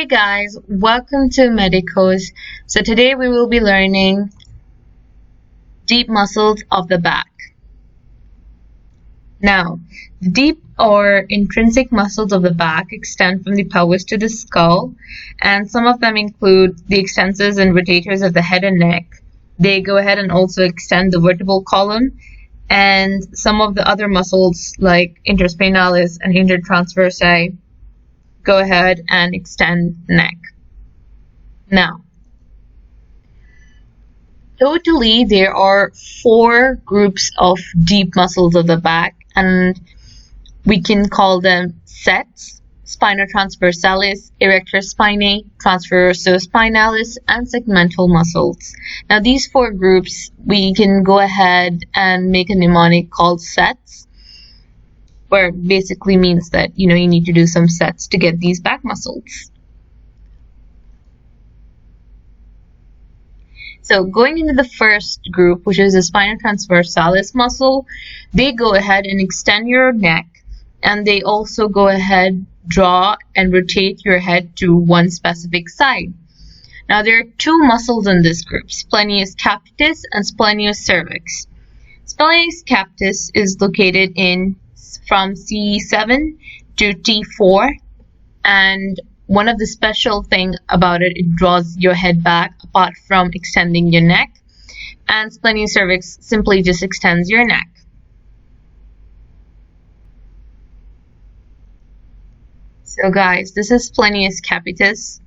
Hey guys, welcome to Medicos. So today we will be learning deep muscles of the back. Now, the deep or intrinsic muscles of the back extend from the pelvis to the skull, and some of them include the extensors and rotators of the head and neck. They go ahead and also extend the vertebral column, and some of the other muscles like interspinalis and intertransversae go ahead and extend the neck. Now, totally there are 4 groups of deep muscles of the back, and we can call them sets: SPINOTRANSVERSALES, ERECTOR SPINAE, transversospinales, and segmental muscles. Now these 4 groups, we can go ahead and make a mnemonic called sets, where it basically means that you need to do some sets to get these back muscles. So going into the first group, which is the spinotransversalis muscle, they go ahead and extend your neck, and they also go ahead, draw and rotate your head to one specific side. Now there are 2 muscles in this group, splenius capitis and splenius cervix. Splenius capitis is located from C7 to T4, and one of the special thing about it draws your head back apart from extending your neck, and splenius cervix simply just extends your neck. So guys, this is splenius capitis,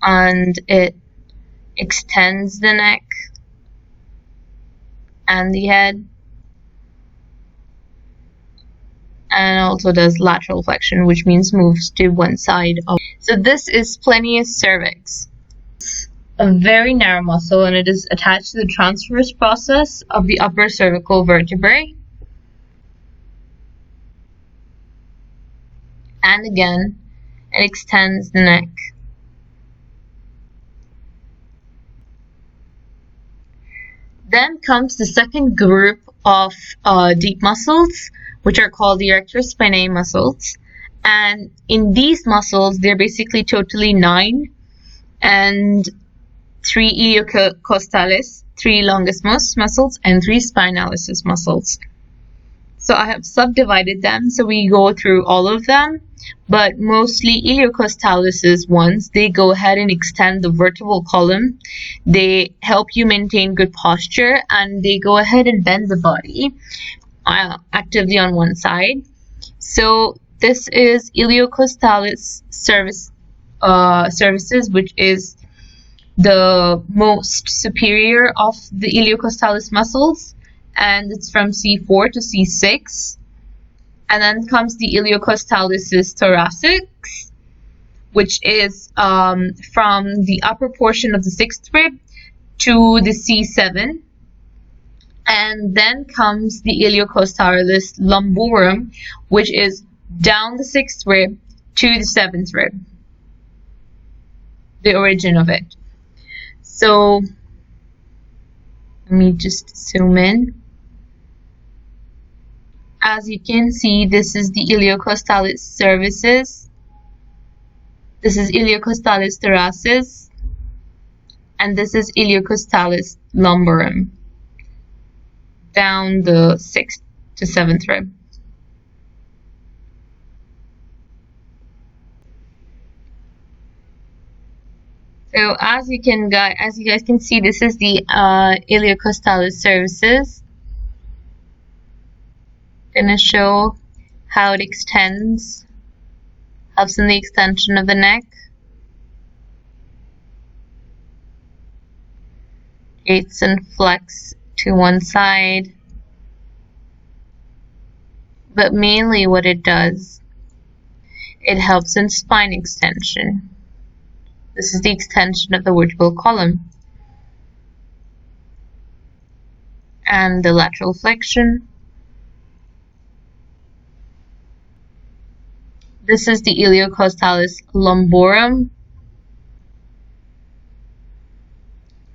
and it extends the neck and the head, and also does lateral flexion, which means moves to one side. So this is splenius cervix, a very narrow muscle, and it is attached to the transverse process of the upper cervical vertebrae. And again, it extends the neck. Then comes the second group of deep muscles, which are called the erector spinae muscles. And in these muscles, they're basically totally 9, and 3 iliocostales, 3 longissimus muscles, and 3 spinalis muscles. So I have subdivided them, so we go through all of them, but mostly iliocostales ones, they go ahead and extend the vertebral column. They help you maintain good posture, and they go ahead and bend the body actively on one side. So this is iliocostalis cervices, which is the most superior of the iliocostalis muscles, and it's from C4 to C6. And then comes the iliocostalis thoracics, which is from the upper portion of the 6th rib to the C7. And then comes the iliocostalis lumborum, which is down the 6th rib to the 7th rib, the origin of it. So let me just zoom in. As you can see, this is the iliocostalis cervices, this is iliocostalis thoracis, and this is iliocostalis lumborum, down the 6th to 7th rib. So as you guys can see, this is the iliocostalis cervices. Gonna show how it extends, helps in the extension of the neck, creates and flex to one side, but mainly what it does, it helps in spine extension. This is the extension of the vertebral column and the lateral flexion. This is the iliocostalis lumborum.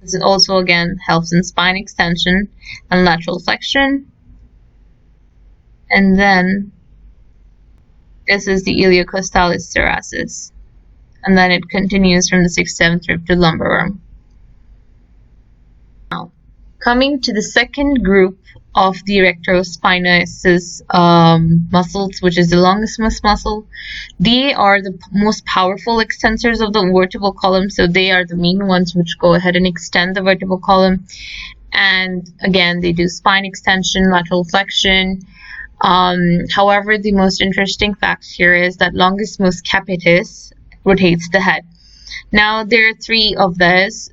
This also again helps in spine extension and lateral flexion. And then This is the iliocostalis thoracis. And then it continues from the 6th, 7th rib to lumbar arm. Now, coming to the second group of the erectorospinalis muscles, which is the longissimus muscle. They are the most powerful extensors of the vertebral column, so they are the main ones which go ahead and extend the vertebral column. And again, they do spine extension, lateral flexion. However, the most interesting fact here is that longissimus capitis rotates the head. Now there are three of these.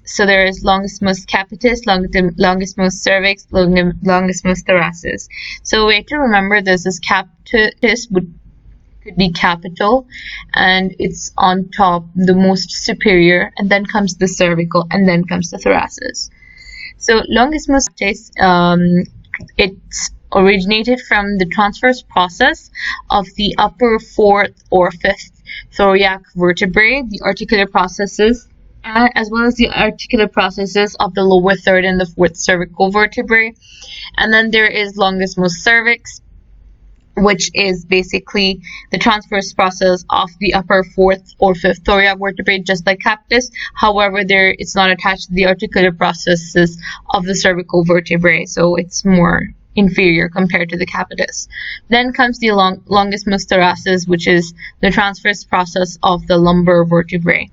So there is longissimus capitis, longissimus cervix, longissimus thoracis. So a way to remember this is capitis could be capital, and it's on top, the most superior, and then comes the cervical, and then comes the thoracis. So longissimus capitis, it's originated from the transverse process of the upper 4th or 5th thoracic vertebrae, the articular processes, as well as the articular processes of the lower 3rd and the 4th cervical vertebrae. And then there is longissimus cervix, which is basically the transverse process of the upper 4th or 5th thoracic vertebrae, just like capitis. However, it's not attached to the articular processes of the cervical vertebrae, so it's more inferior compared to the capitis. Then comes the longissimus thoracis, which is the transverse process of the lumbar vertebrae.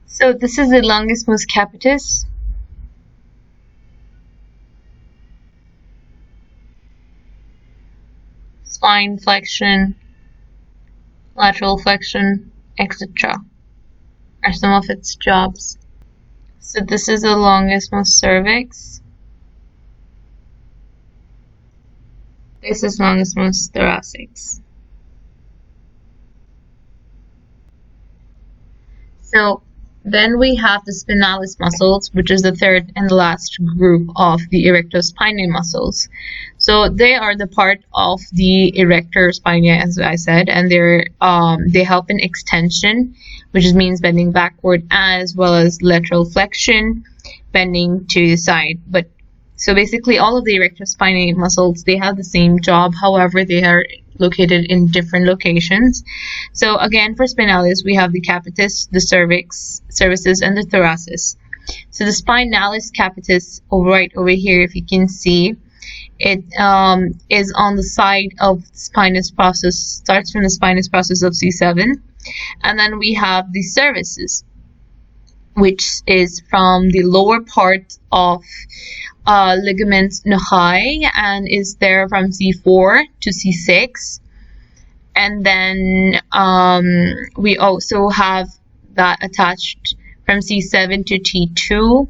So this is the longissimus capitis. Spine flexion, lateral flexion, etc. are some of its jobs. So this is the longissimus cervix. This is longissimus thoracis. So then we have the spinalis muscles, which is the third and the last group of the erectospinae muscles. So they are the part of the erector spinae, as I said, and they help in extension, which means bending backward, as well as lateral flexion, bending to the side. But so basically all of the erectospinae muscles, they have the same job, however they are located in different locations. So again, for spinalis, we have the capitis, the cervices, and the thoracis. So the spinalis capitis, right over here, if you can see, it is on the side of the spinous process, starts from the spinous process of C7. And then we have the cervices, which is from the lower part of ligament nuchae and is there from C4 to C6. And then we also have that attached from C7 to T2,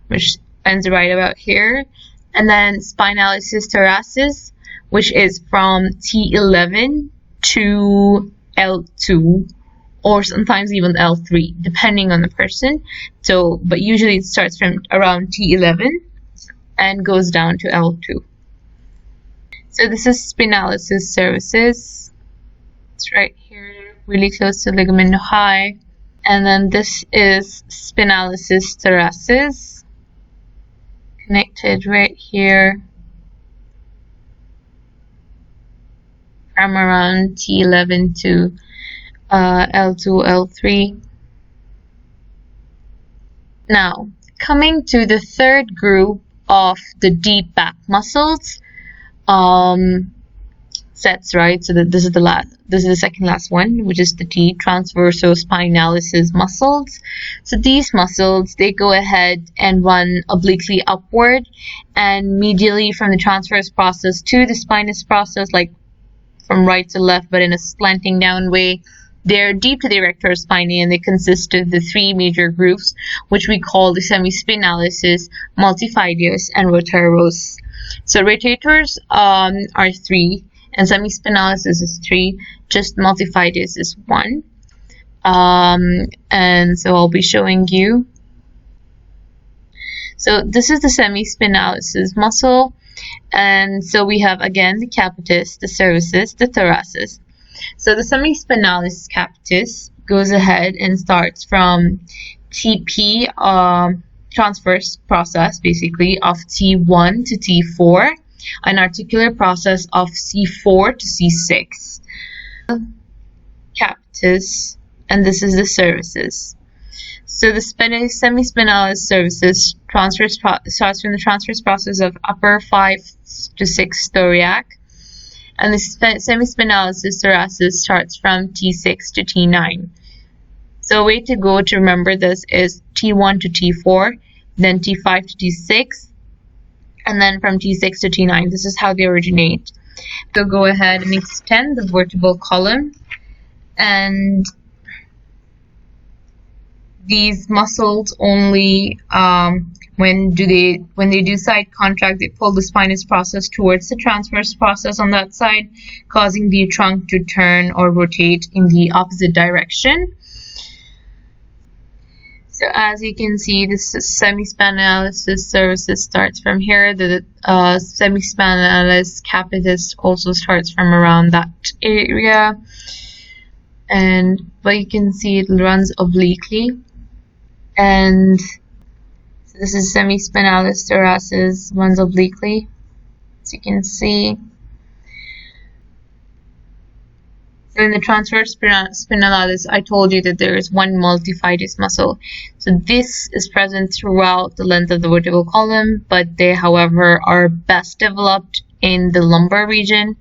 which ends right about here. And then spinalis thoracis, which is from T11 to L2, or sometimes even L3, depending on the person. So, but usually it starts from around T11 and goes down to L2. So this is spinalis cervicis. It's right here, really close to ligament nuchae. And then this is spinalis thoracis, connected right here from around T11 to L2, L3. Now, coming to the third group of the deep back muscles, sets, right? So this is the second last one, which is the T, transversospinales muscles. So these muscles, they go ahead and run obliquely upward and medially from the transverse process to the spinous process, like from right to left, but in a slanting down way. They're deep to the erector spinae, and they consist of the three major groups, which we call the semispinalis, multifidus, and rotators. So rotators are 3, and semispinalis is 3. Just multifidus is 1. And so I'll be showing you. So this is the semispinalis muscle, and so we have again the capitis, the cervices, the thoracis. So the semispinalis capitis goes ahead and starts from TP transverse process basically of T1 to T4, an articular process of C4 to C6. Capitis, and this is the cervices. So the semispinalis cervices starts from the transverse process of upper 5 to 6 thoracic, and the semispinalis thoracis starts from T6 to T9. So a way to go to remember this is T1 to T4, then T5 to T6, and then from T6 to T9. This is how they originate. So go ahead and extend the vertebral column, and these muscles only when they do side contract, they pull the spinous process towards the transverse process on that side, causing the trunk to turn or rotate in the opposite direction. So as you can see, this semispinalis cervicis starts from here. The semispinalis capitis also starts from around that area, but you can see it runs obliquely. And so this is semispinalis thoracis, runs obliquely, as you can see. So in the transverse spinalis, I told you that there is one multifidus muscle. So this is present throughout the length of the vertebral column, but they, however, are best developed in the lumbar region.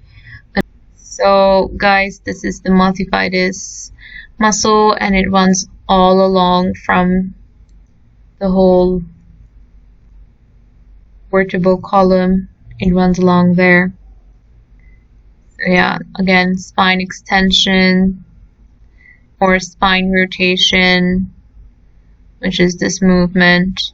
So guys, this is the multifidus muscle, and it runs all along from the whole vertebral column. It runs along there. So yeah, again, spine extension or spine rotation, which is this movement.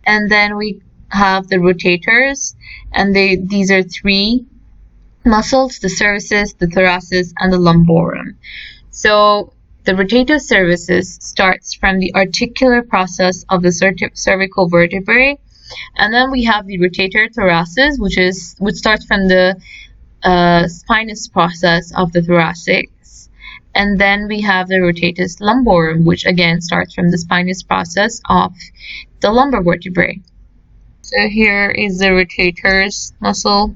And then we have the rotators, and these are three muscles: the cervicis, the thoracis, and the lumborum. So the rotator cervicis starts from the articular process of the cervical vertebrae, and then we have the rotator thoracis, which starts from the spinous process of the thoracics, and then we have the rotatus lumborum, which again starts from the spinous process of the lumbar vertebrae. So here is the rotators muscle.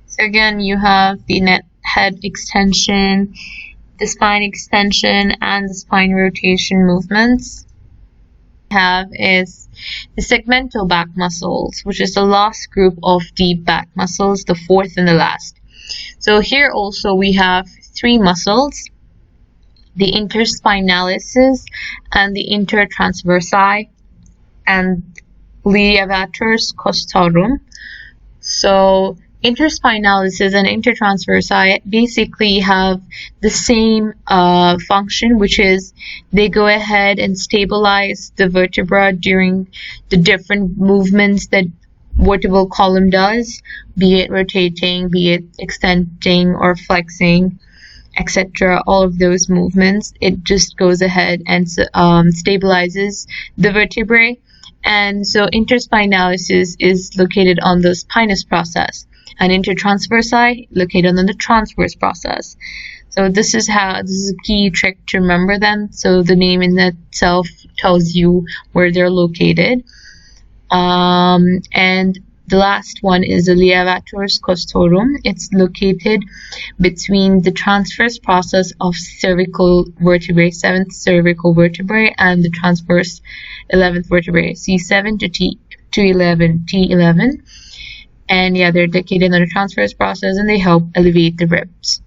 So again, you have the head extension, the spine extension, and the spine rotation movements. We have is the segmental back muscles, which is the last group of deep back muscles, the fourth and the last. So here also we have three muscles: the interspinalis and the intertransversi and levator costorum. So interspinalis and intertransversi basically have the same function, which is they go ahead and stabilize the vertebra during the different movements that vertebral column does, be it rotating, be it extending or flexing, etc. All of those movements, it just goes ahead and stabilizes the vertebrae. And so interspinalis is located on the spinous process, and intertransversi located on the transverse process. So this is a key trick to remember them. So the name in itself tells you where they're located. And the last one is the levator costorum. It's located between the transverse process of cervical vertebrae, 7th cervical vertebrae, and the transverse 11th vertebrae, C7 to T11. And yeah, they're located on the transverse process, and they help elevate the ribs.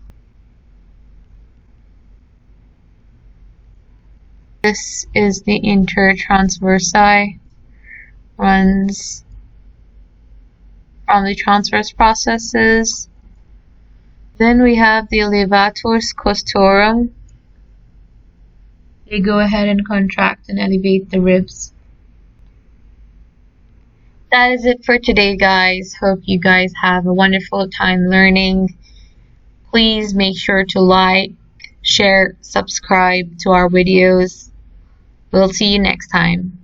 This is the intertransversi, runs from the transverse processes. Then we have the levator costorum. They go ahead and contract and elevate the ribs. That is it for today, guys. Hope you guys have a wonderful time learning. Please make sure to like, share, subscribe to our videos. We'll see you next time.